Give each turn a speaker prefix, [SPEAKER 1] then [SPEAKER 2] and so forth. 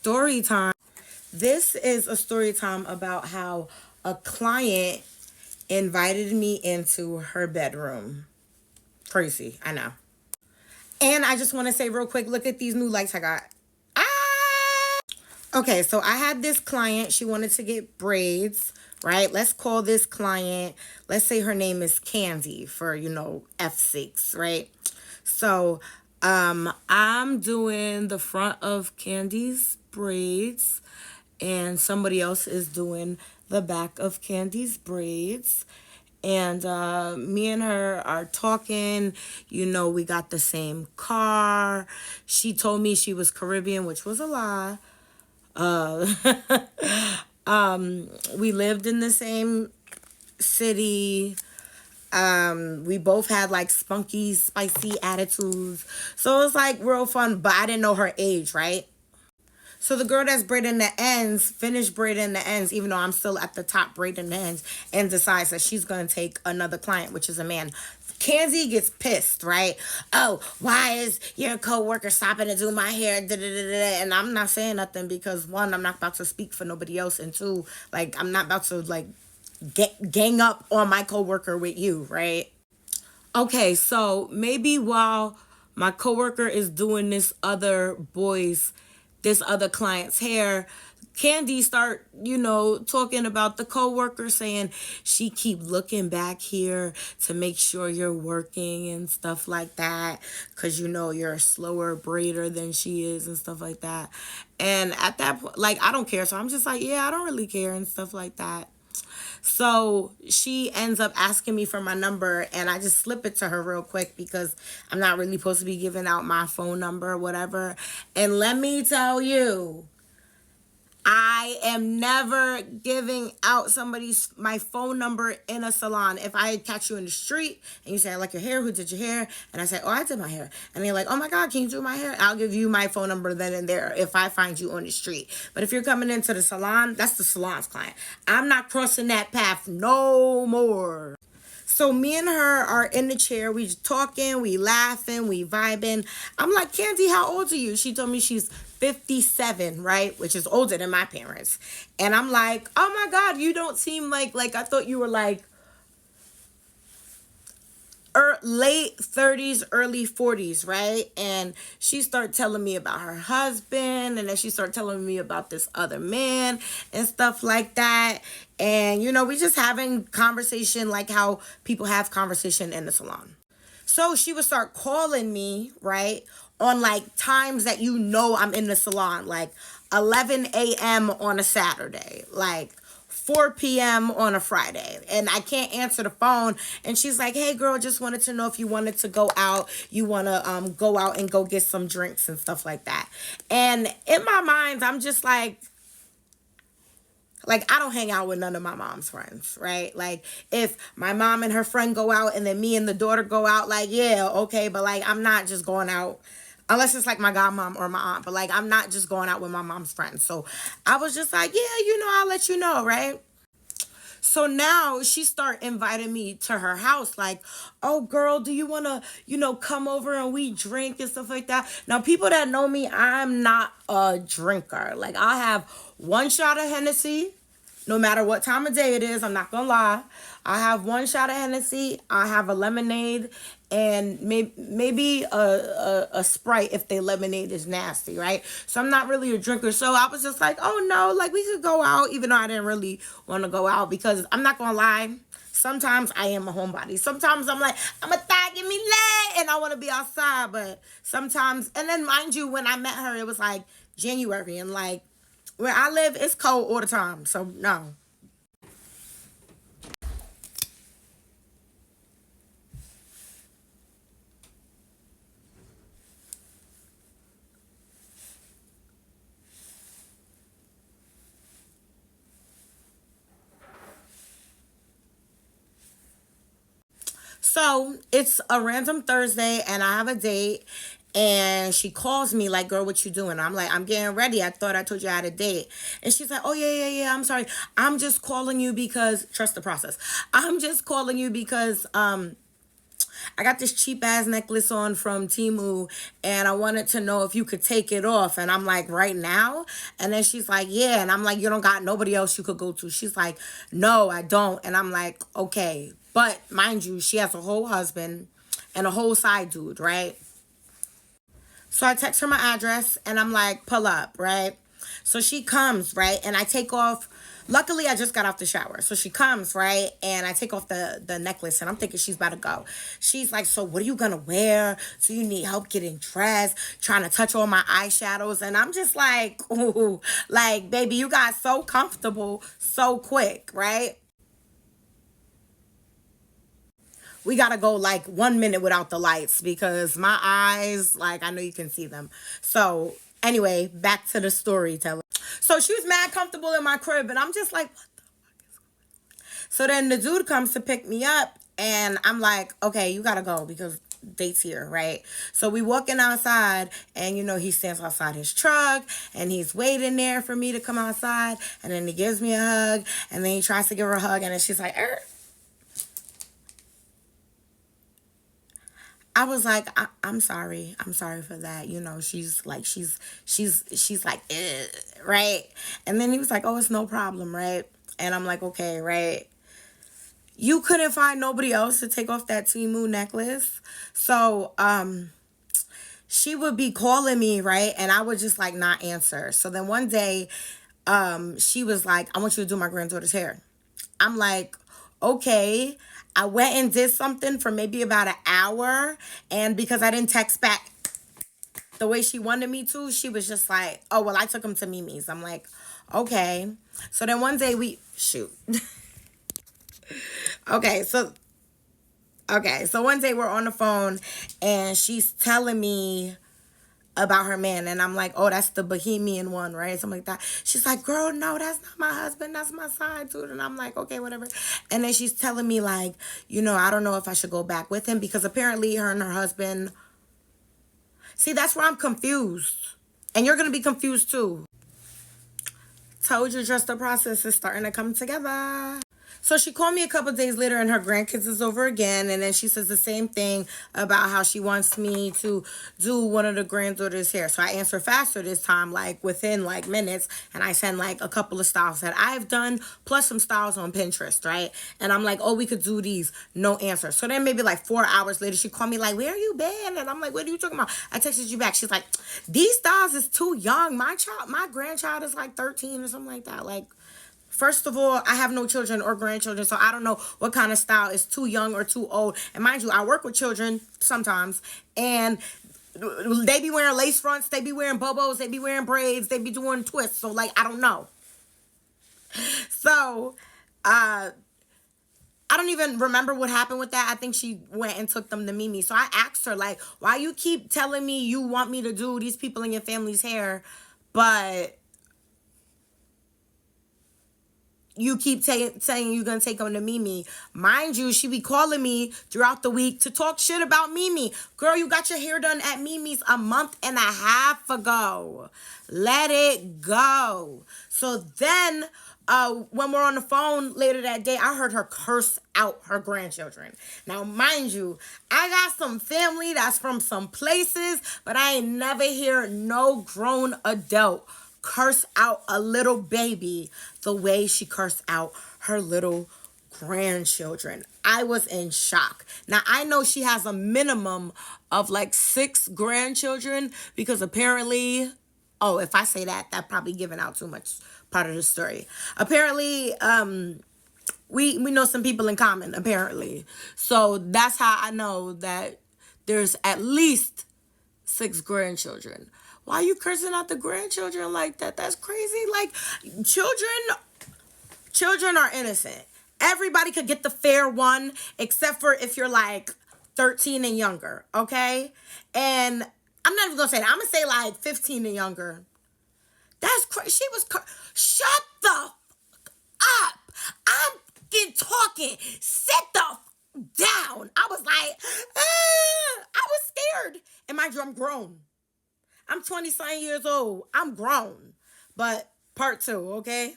[SPEAKER 1] Story time. This is a story time about how a client invited me into her bedroom. Crazy, I know. And I just want to say real quick, look at these new lights I got. Ah! Okay, so I had this client. She wanted to get braids, right? Let's call this client, let's say her name is Candy for, F6, right? So I'm doing the front of Candy's braids, and somebody else is doing the back of Candy's braids. And me and her are talking. We got the same car. She told me she was Caribbean, which was a lie. Uh, we lived in the same city. We both had like spunky, spicy attitudes. So it was like real fun, but I didn't know her age, right? So the girl that's braiding the ends finished braiding the ends, even though I'm still at the top braiding the ends, and decides that she's going to take another client, which is a man. Kenzie gets pissed, right? Oh, why is your coworker stopping to do my hair? Da, da, da, da. And I'm not saying nothing because, one, I'm not about to speak for nobody else, and two, like, I'm not about to like gang up on my coworker with you, right? Okay, so maybe while my coworker is doing this other client's hair, Candy start, talking about the coworker, saying she keep looking back here to make sure you're working and stuff like that, because you're a slower braider than she is and stuff like that. And at that point, like, I don't care, so I'm just like, yeah, I don't really care and stuff like that. So she ends up asking me for my number, and I just slip it to her real quick because I'm not really supposed to be giving out my phone number or whatever. And let me tell you, I am never giving out my phone number in a salon. If I catch you in the street and you say, I like your hair, who did your hair? And I say, oh, I did my hair. And they're like, oh my God, can you do my hair? I'll give you my phone number then and there if I find you on the street. But if you're coming into the salon, that's the salon's client. I'm not crossing that path no more. So me and her are in the chair. We talking, we laughing, we vibing. I'm like, Candy, how old are you? She told me she's 57, right? Which is older than my parents. And I'm like, oh my God, you don't seem like I thought you were like late 30s, early 40s, right? And she started telling me about her husband, and then she started telling me about this other man and stuff like that. And we just having conversation like how people have conversation in the salon. So she would start calling me, right, on like times that I'm in the salon, like 11 a.m. on a Saturday, like 4 p.m. on a Friday, and I can't answer the phone. And she's like, hey girl, just wanted to know if you wanted to go out. You want to go out and go get some drinks and stuff like that. And in my mind, I'm just like I don't hang out with none of my mom's friends, right? Like if my mom and her friend go out and then me and the daughter go out, like, yeah, okay, but like I'm not just going out unless it's like my godmom or my aunt, but like I'm not just going out with my mom's friends. So I was just like, yeah, I'll let you know, right? So now she start inviting me to her house, like, oh girl, do you want to, come over and we drink and stuff like that. Now, people that know me, I'm not a drinker. Like, I have one shot of Hennessy, no matter what time of day it is. I'm not gonna lie. I have one shot of Hennessy. I have a lemonade and maybe a Sprite if their lemonade is nasty, right? So I'm not really a drinker. So I was just like, oh no, like we could go out, even though I didn't really want to go out, because I'm not gonna lie. Sometimes I am a homebody. Sometimes I'm like, I'm a thigh, give me leg, and I want to be outside. But sometimes, and then mind you, when I met her, it was like January, and like where I live, it's cold all the time. So no. So it's a random Thursday and I have a date, and she calls me like, girl, what you doing? I'm like, I'm getting ready. I thought I told you I had a date. And she's like, oh yeah, yeah, yeah, I'm sorry. I'm just calling you because trust the process. I'm just calling you because I got this cheap ass necklace on from Temu, and I wanted to know if you could take it off. And I'm like, right now? And then she's like, yeah. And I'm like, you don't got nobody else you could go to. She's like, no, I don't. And I'm like, okay. But mind you, she has a whole husband and a whole side dude, right? So I text her my address and I'm like, pull up, right? So she comes, right? And I take off. Luckily, I just got off the shower. So she comes, right? And I take off the necklace and I'm thinking she's about to go. She's like, so what are you going to wear? So you need help getting dressed, trying to touch all my eyeshadows. And I'm just like, ooh, like, baby, you got so comfortable so quick, right? We gotta go like 1 minute without the lights because my eyes, like, I know you can see them. So anyway, back to the storytelling. So she was mad comfortable in my crib, and I'm just like, what the. So then the dude comes to pick me up, and I'm like, okay, you gotta go because date's here, right? So we walking outside, and he stands outside his truck, and he's waiting there for me to come outside, and then he gives me a hug, and then he tries to give her a hug, and then she's like, I was like, I'm sorry. I'm sorry for that. She's like, she's like, "Ugh," right? And then he was like, oh, it's no problem, right? And I'm like, okay, right? You couldn't find nobody else to take off that Timu necklace. So, she would be calling me, right? And I would just like not answer. So then one day, she was like, I want you to do my granddaughter's hair. I'm like, okay. I went and did something for maybe about an hour. And because I didn't text back the way she wanted me to, she was just like, oh, well, I took him to Mimi's. I'm like, okay. So then one day shoot. Okay, so, one day we're on the phone and she's telling me about her man, and I'm like, oh, that's the Bohemian one, right? Something like that. She's like, girl, no, that's not my husband, that's my side dude. And I'm like, okay, whatever. And then she's telling me like, I don't know if I should go back with him because apparently her and her husband. See, that's where I'm confused, and you're gonna be confused too. Told you, just the process is starting to come together. So she called me a couple days later and her grandkids is over again. And then she says the same thing about how she wants me to do one of the granddaughters' hair. So I answer faster this time, like within like minutes. And I send like a couple of styles that I've done, plus some styles on Pinterest, right? And I'm like, oh, we could do these. No answer. So then maybe like 4 hours later, she called me like, where you been? And I'm like, what are you talking about? I texted you back. She's like, these styles is too young. My grandchild is like 13 or something like that. Like, first of all, I have no children or grandchildren, so I don't know what kind of style is too young or too old. And mind you, I work with children sometimes, and they be wearing lace fronts, they be wearing bobos, they be wearing braids, they be doing twists. So, like, I don't know. So, I don't even remember what happened with that. I think she went and took them to Mimi. So I asked her, like, why you keep telling me you want me to do these people in your family's hair, but you keep saying you're going to take them to Mimi. Mind you, she be calling me throughout the week to talk shit about Mimi. Girl, you got your hair done at Mimi's a month and a half ago. Let it go. So then, when we're on the phone later that day, I heard her curse out her grandchildren. Now, mind you, I got some family that's from some places, but I ain't never hear no grown adult curse out a little baby the way she cursed out her little grandchildren. I was in shock. Now, I know she has a minimum of like 6 grandchildren because apparently, oh, if I say that, that probably giving out too much part of the story. Apparently, we know some people in common, apparently. So that's how I know that there's at least 6 grandchildren. Why are you cursing out the grandchildren like that? That's crazy. Like, children are innocent. Everybody could get the fair one, except for if you're like 13 and younger, okay? And I'm not even gonna say that. I'm gonna say like 15 and younger. That's crazy. Shut the fuck up. I'm fucking talking. Sit the down. I was like, I was scared. And mind you, I'm grown. I'm 20-something years old. I'm grown. But part 2, okay?